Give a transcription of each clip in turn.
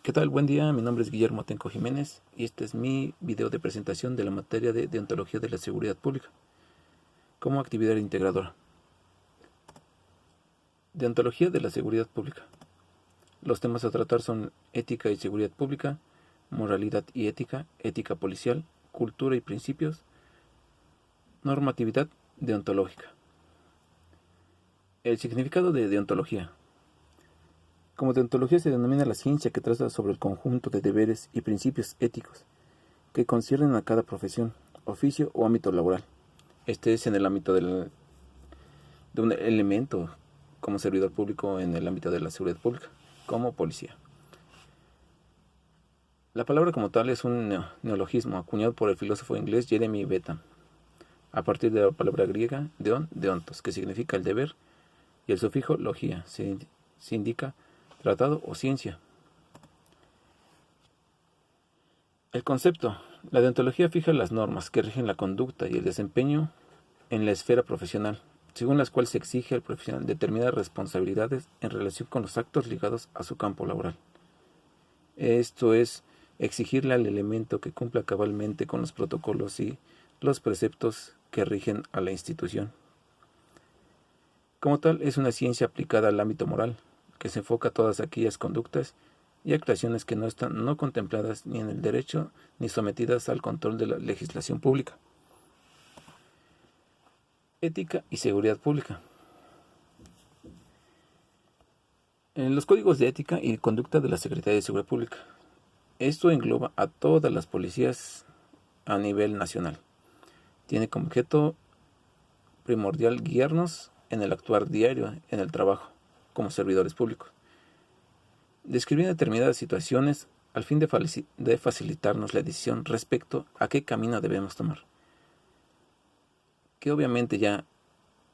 ¿Qué tal? Buen día, mi nombre es Guillermo Atenco Jiménez y este es mi video de presentación de la materia de Deontología de la Seguridad Pública como actividad integradora. Deontología de la Seguridad Pública. Los temas a tratar son ética y seguridad pública, moralidad y ética, ética policial, cultura y principios, normatividad deontológica. El significado de deontología. Como deontología se denomina la ciencia que trata sobre el conjunto de deberes y principios éticos que conciernen a cada profesión, oficio o ámbito laboral. Este es en el ámbito de un elemento como servidor público en el ámbito de la seguridad pública, como policía. La palabra como tal es un neologismo acuñado por el filósofo inglés Jeremy Bentham, a partir de la palabra griega deontos, que significa el deber, y el sufijo logía, se indica tratado o ciencia. El concepto. La deontología fija las normas que rigen la conducta y el desempeño en la esfera profesional, según las cuales se exige al profesional determinadas responsabilidades en relación con los actos ligados a su campo laboral. Esto es, exigirle al elemento que cumpla cabalmente con los protocolos y los preceptos que rigen a la institución. Como tal, es una ciencia aplicada al ámbito moral, que se enfoca a todas aquellas conductas y actuaciones que no están no contempladas ni en el derecho ni sometidas al control de la legislación pública. Ética y seguridad pública. En los códigos de ética y conducta de la Secretaría de Seguridad Pública. Esto engloba a todas las policías a nivel nacional. Tiene como objeto primordial guiarnos en el actuar diario en el trabajo como servidores públicos, describir determinadas situaciones al fin de facilitarnos la decisión respecto a qué camino debemos tomar. Que obviamente ya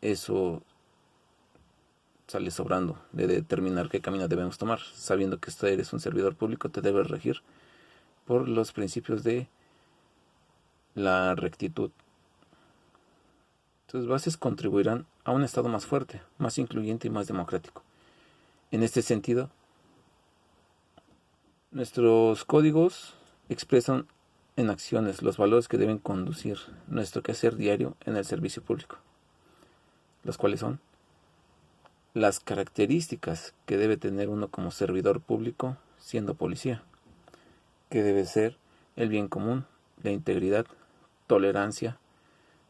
eso sale sobrando de determinar qué camino debemos tomar, sabiendo que eres un servidor público, te debes regir por los principios de la rectitud. Tus bases contribuirán a un Estado más fuerte, más incluyente y más democrático. En este sentido, nuestros códigos expresan en acciones los valores que deben conducir nuestro quehacer diario en el servicio público, los cuales son las características que debe tener uno como servidor público siendo policía, que debe ser el bien común, la integridad, tolerancia,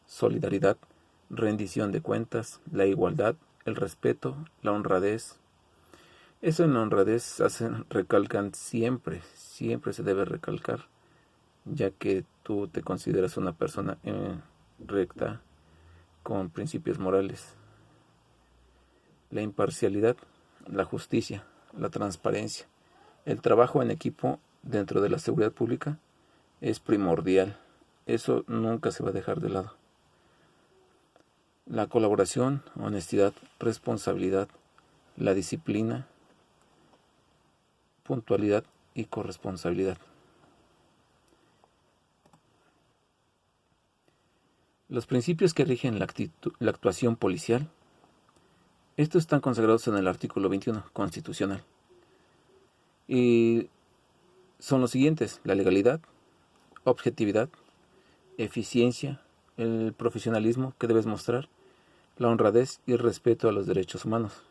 solidaridad, rendición de cuentas, la igualdad, el respeto, la honradez. Eso en la honradez recalcan siempre se debe recalcar, ya que tú te consideras una persona recta, con principios morales. La imparcialidad, la justicia, la transparencia, el trabajo en equipo dentro de la seguridad pública es primordial. Eso nunca se va a dejar de lado. La colaboración, honestidad, responsabilidad, la disciplina, puntualidad y corresponsabilidad. Los principios que rigen la actuación policial, estos están consagrados en el artículo 21 constitucional y son los siguientes: la legalidad, objetividad, eficiencia, el profesionalismo que debes mostrar, la honradez y el respeto a los derechos humanos.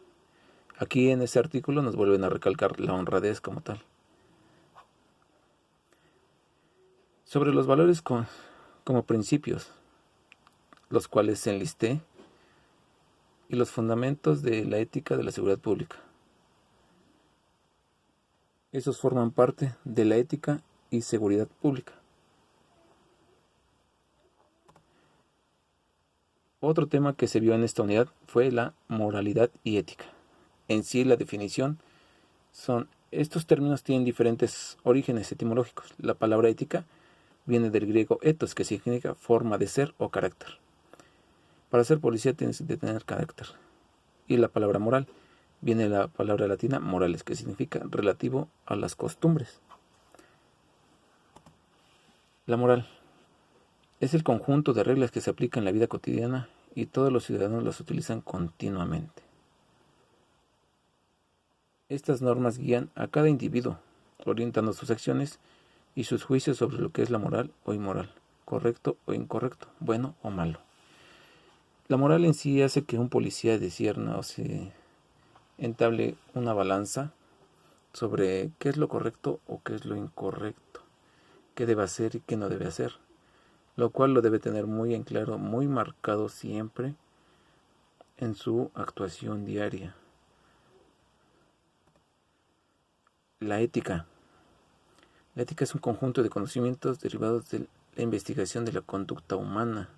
Aquí en ese artículo nos vuelven a recalcar la honradez como tal. Sobre los valores como principios, los cuales se enlisté, y los fundamentos de la ética de la seguridad pública. Esos forman parte de la ética y seguridad pública. Otro tema que se vio en esta unidad fue la moralidad y ética. En sí, la definición estos términos tienen diferentes orígenes etimológicos. La palabra ética viene del griego ethos, que significa forma de ser o carácter. Para ser policía tienes que tener carácter. Y la palabra moral viene de la palabra latina morales, que significa relativo a las costumbres. La moral es el conjunto de reglas que se aplican en la vida cotidiana y todos los ciudadanos las utilizan continuamente. Estas normas guían a cada individuo orientando sus acciones y sus juicios sobre lo que es la moral o inmoral, correcto o incorrecto, bueno o malo. La moral en sí hace que un policía discierna o se entable una balanza sobre qué es lo correcto o qué es lo incorrecto, qué debe hacer y qué no debe hacer, lo cual lo debe tener muy en claro, muy marcado siempre en su actuación diaria. La ética. La ética es un conjunto de conocimientos derivados de la investigación de la conducta humana.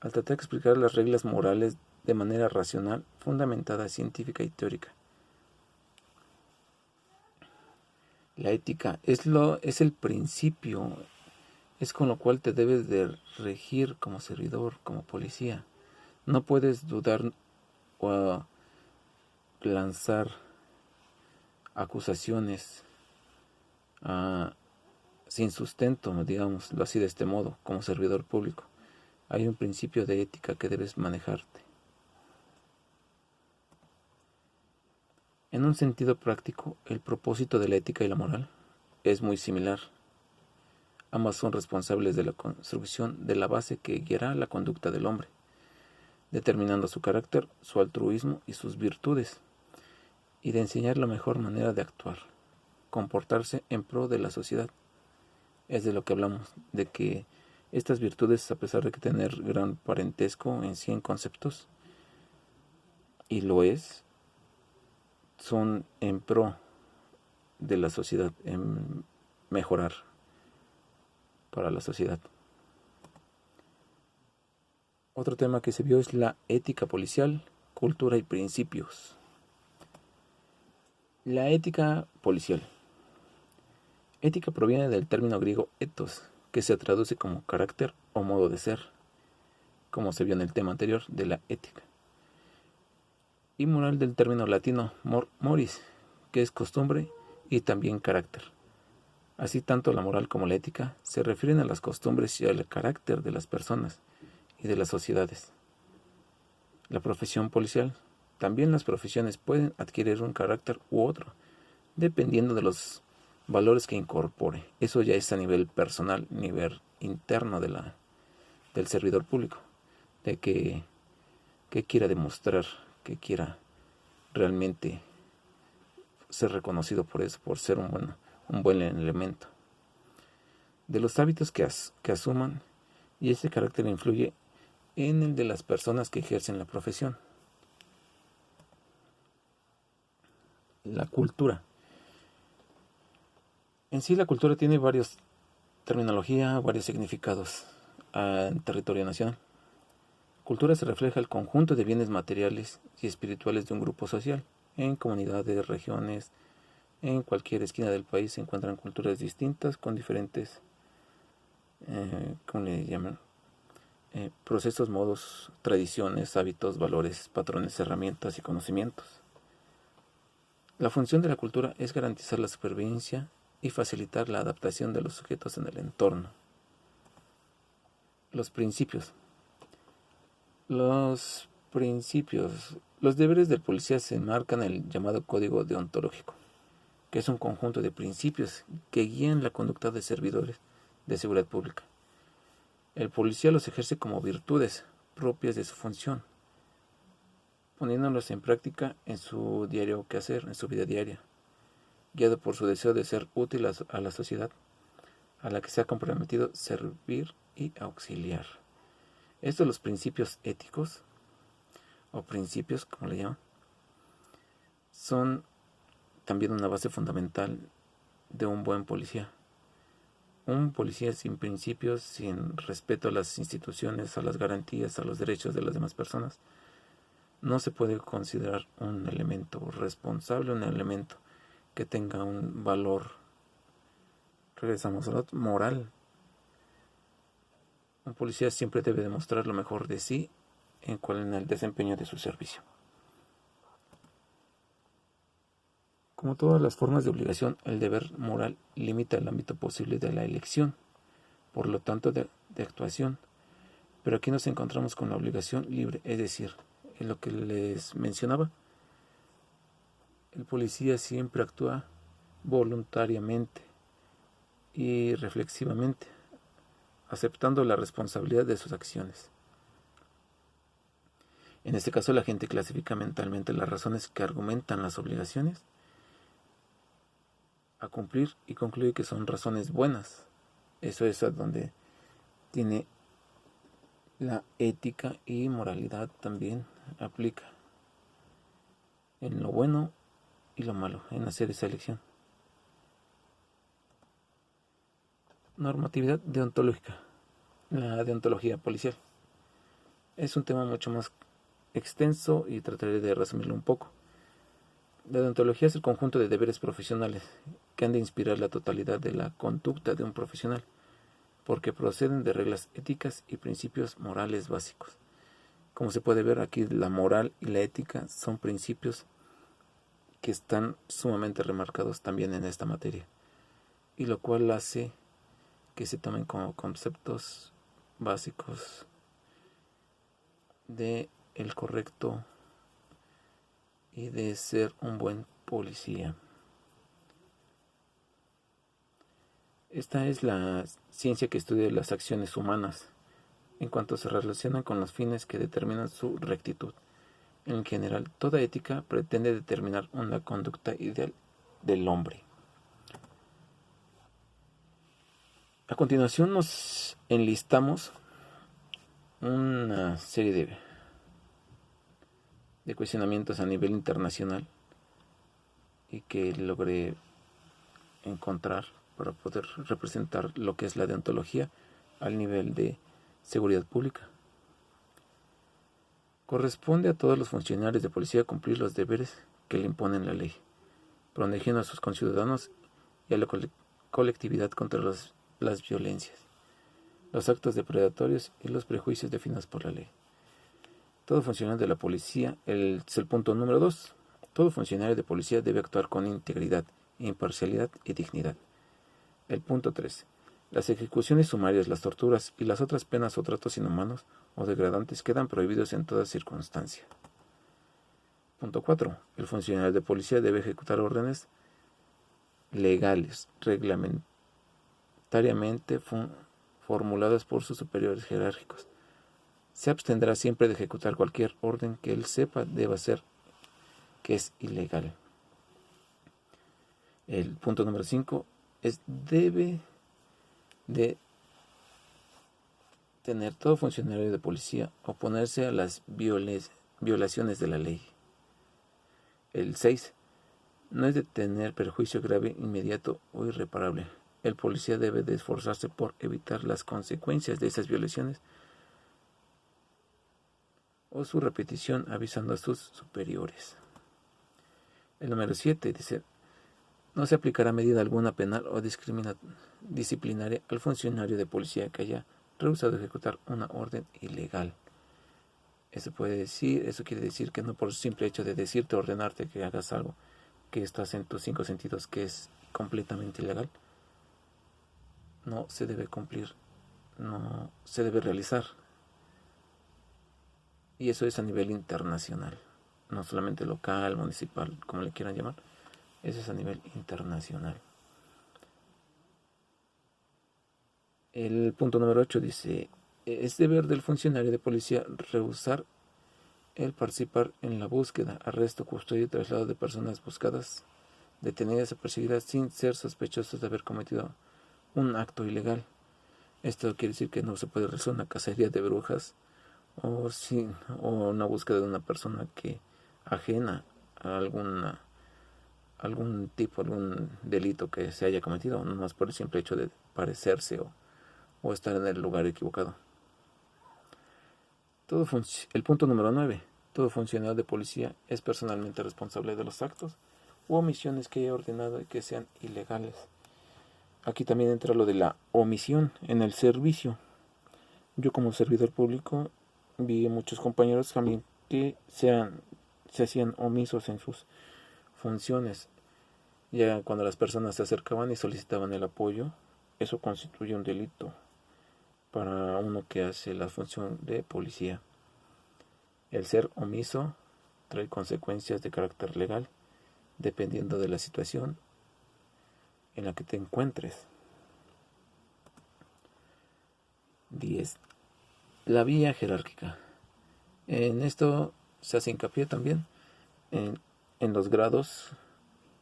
Al tratar de explicar las reglas morales de manera racional, fundamentada, científica y teórica. La ética es el principio, es con lo cual te debes de regir como servidor, como policía. No puedes dudar o lanzar acusaciones sin sustento, digámoslo así de este modo, como servidor público. Hay un principio de ética que debes manejarte. En un sentido práctico, el propósito de la ética y la moral es muy similar. Ambas son responsables de la construcción de la base que guiará la conducta del hombre, determinando su carácter, su altruismo y sus virtudes, y de enseñar la mejor manera de actuar, comportarse en pro de la sociedad. Es de lo que hablamos, de que estas virtudes, a pesar de que tener gran parentesco en sí en conceptos, y lo es, son en pro de la sociedad, en mejorar para la sociedad. Otro tema que se vio es la ética policial, cultura y principios. La ética policial. Ética proviene del término griego ethos, que se traduce como carácter o modo de ser, como se vio en el tema anterior de la ética. Y moral del término latino moris, que es costumbre y también carácter. Así tanto la moral como la ética se refieren a las costumbres y al carácter de las personas y de las sociedades. La profesión policial. También las profesiones pueden adquirir un carácter u otro, dependiendo de los valores que incorpore. Eso ya es a nivel personal, nivel interno del servidor público, de que quiera demostrar, que quiera realmente ser reconocido por eso, por ser un buen elemento. De los hábitos que asuman, y ese carácter influye en el de las personas que ejercen la profesión. La cultura. En sí la cultura tiene varios terminología, varios significados en territorio nacional. Cultura se refleja el conjunto de bienes materiales y espirituales de un grupo social. En comunidades, regiones, en cualquier esquina del país se encuentran culturas distintas con diferentes, ¿cómo le llaman? Procesos, modos, tradiciones, hábitos, valores, patrones, herramientas y conocimientos. La función de la cultura es garantizar la supervivencia y facilitar la adaptación de los sujetos en el entorno. Los principios. Los deberes del policía se enmarcan en el llamado código deontológico, que es un conjunto de principios que guían la conducta de servidores de seguridad pública. El policía los ejerce como virtudes propias de su función, poniéndolos en práctica en su diario quehacer, en su vida diaria, guiado por su deseo de ser útil a la sociedad a la que se ha comprometido servir y auxiliar. Estos los principios éticos, o principios, como le llaman, son también una base fundamental de un buen policía. Un policía sin principios, sin respeto a las instituciones, a las garantías, a los derechos de las demás personas, no se puede considerar un elemento responsable, un elemento que tenga un valor, regresamos a lo moral. Un policía siempre debe demostrar lo mejor de sí en el desempeño de su servicio. Como todas las formas de obligación, el deber moral limita el ámbito posible de la elección, por lo tanto de actuación. Pero aquí nos encontramos con la obligación libre, es decir, en lo que les mencionaba, el policía siempre actúa voluntariamente y reflexivamente, aceptando la responsabilidad de sus acciones. En este caso, la gente clasifica mentalmente las razones que argumentan las obligaciones a cumplir y concluye que son razones buenas. Eso es a donde tiene la ética y moralidad también aplica en lo bueno y lo malo, en hacer esa elección. Normatividad deontológica. La deontología policial es un tema mucho más extenso y trataré de resumirlo un poco. La deontología es el conjunto de deberes profesionales que han de inspirar la totalidad de la conducta de un profesional, porque proceden de reglas éticas y principios morales básicos. Como se puede ver aquí, la moral y la ética son principios que están sumamente remarcados también en esta materia, y lo cual hace que se tomen como conceptos básicos de el correcto y de ser un buen policía. Esta es la ciencia que estudia las acciones humanas en cuanto se relacionan con los fines que determinan su rectitud. En general, toda ética pretende determinar una conducta ideal del hombre. A continuación nos enlistamos una serie de cuestionamientos a nivel internacional y que logré encontrar para poder representar lo que es la deontología al nivel de seguridad pública. Corresponde a todos los funcionarios de policía cumplir los deberes que le imponen la ley, protegiendo a sus conciudadanos y a la colectividad contra las violencias, los actos depredatorios y los prejuicios definidos por la ley. Todo funcionario de la policía, es el punto número 2, todo funcionario de policía debe actuar con integridad, imparcialidad y dignidad. El punto 3. Las ejecuciones sumarias, las torturas y las otras penas o tratos inhumanos o degradantes quedan prohibidos en toda circunstancia. Punto 4. El funcionario de policía debe ejecutar órdenes legales, reglamentariamente formuladas por sus superiores jerárquicos. Se abstendrá siempre de ejecutar cualquier orden que él sepa deba ser que es ilegal. El punto número 5 es debe de tener todo funcionario de policía oponerse a las violaciones de la ley. El 6. No es de tener perjuicio grave, inmediato o irreparable. El policía debe de esforzarse por evitar las consecuencias de esas violaciones o su repetición avisando a sus superiores. El número 7 dice: no se aplicará medida alguna penal o disciplinaria al funcionario de policía que haya rehusado ejecutar una orden ilegal. Eso quiere decir que no por el simple hecho de decirte, ordenarte que hagas algo que estás en tus 5 sentidos que es completamente ilegal, no se debe cumplir, no se debe realizar. Y eso es a nivel internacional, no solamente local, municipal, como le quieran llamar. Eso es a nivel internacional. El punto número 8 dice: es deber del funcionario de policía rehusar el participar en la búsqueda, arresto, custodia y traslado de personas buscadas, detenidas o perseguidas sin ser sospechosos de haber cometido un acto ilegal. Esto quiere decir que no se puede realizar una cacería de brujas o una búsqueda de una persona que ajena a algún delito que se haya cometido, no más por el simple hecho de parecerse o estar en el lugar equivocado. El punto número 9. Todo funcionario de policía es personalmente responsable de los actos u omisiones que haya ordenado y que sean ilegales. Aquí también entra lo de la omisión en el servicio. Yo, como servidor público, vi muchos compañeros también que se hacían omisos en sus funciones. Ya cuando las personas se acercaban y solicitaban el apoyo, eso constituye un delito para uno que hace la función de policía. El ser omiso trae consecuencias de carácter legal, dependiendo de la situación en la que te encuentres. 10. La vía jerárquica. En esto se hace hincapié también en los grados,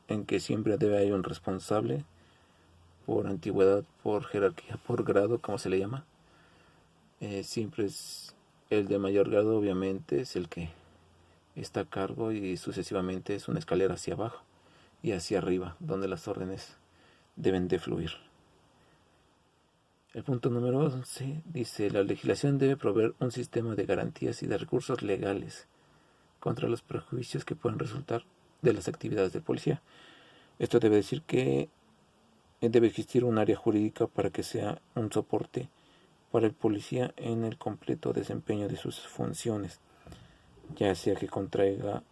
en que siempre debe haber un responsable por antigüedad, por jerarquía, por grado, como se le llama. Siempre es el de mayor grado, obviamente, es el que está a cargo, y sucesivamente es una escalera hacia abajo y hacia arriba, donde las órdenes deben de fluir. El punto número 11 dice: la legislación debe proveer un sistema de garantías y de recursos legales contra los prejuicios que puedan resultar de las actividades de policía. Esto debe decir que debe existir un área jurídica para que sea un soporte para el policía en el completo desempeño de sus funciones, ya sea que contraiga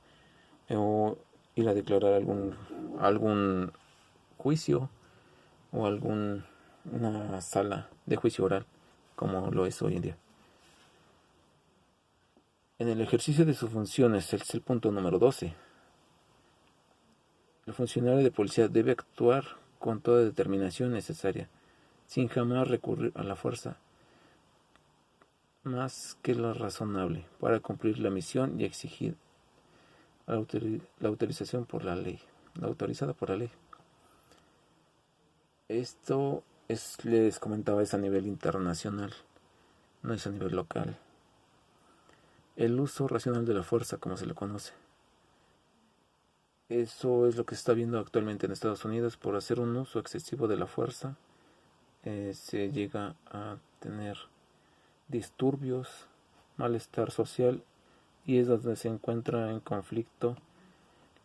o ir a declarar algún juicio o alguna sala de juicio oral, como lo es hoy en día. En el ejercicio de sus funciones, es el punto número 12. El funcionario de policía debe actuar con toda determinación necesaria, sin jamás recurrir a la fuerza más que lo razonable, para cumplir la misión y exigir la autorización por la ley, la autorizada por la ley. Esto les comentaba, es a nivel internacional, no es a nivel local. El uso racional de la fuerza, como se le conoce. Eso es lo que se está viendo actualmente en Estados Unidos. Por hacer un uso excesivo de la fuerza, se llega a tener disturbios, malestar social, y es donde se encuentra en conflicto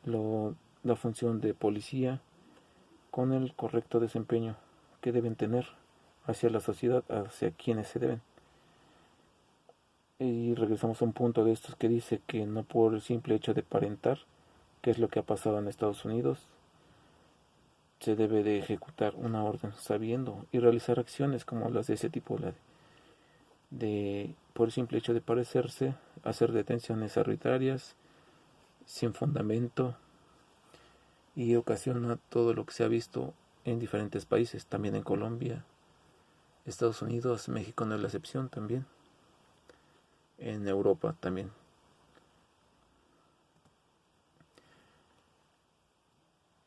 la función de policía con el correcto desempeño que deben tener hacia la sociedad, hacia quienes se deben. Y regresamos a un punto de estos que dice que no por el simple hecho de parentar, que es lo que ha pasado en Estados Unidos, se debe de ejecutar una orden sabiendo y realizar acciones como las de ese tipo, de por el simple hecho de parecerse, hacer detenciones arbitrarias sin fundamento, y ocasiona todo lo que se ha visto en diferentes países, también en Colombia, Estados Unidos, México no es la excepción también, en Europa también.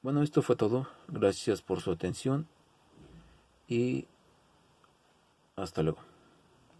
Bueno, esto fue todo. Gracias por su atención y hasta luego.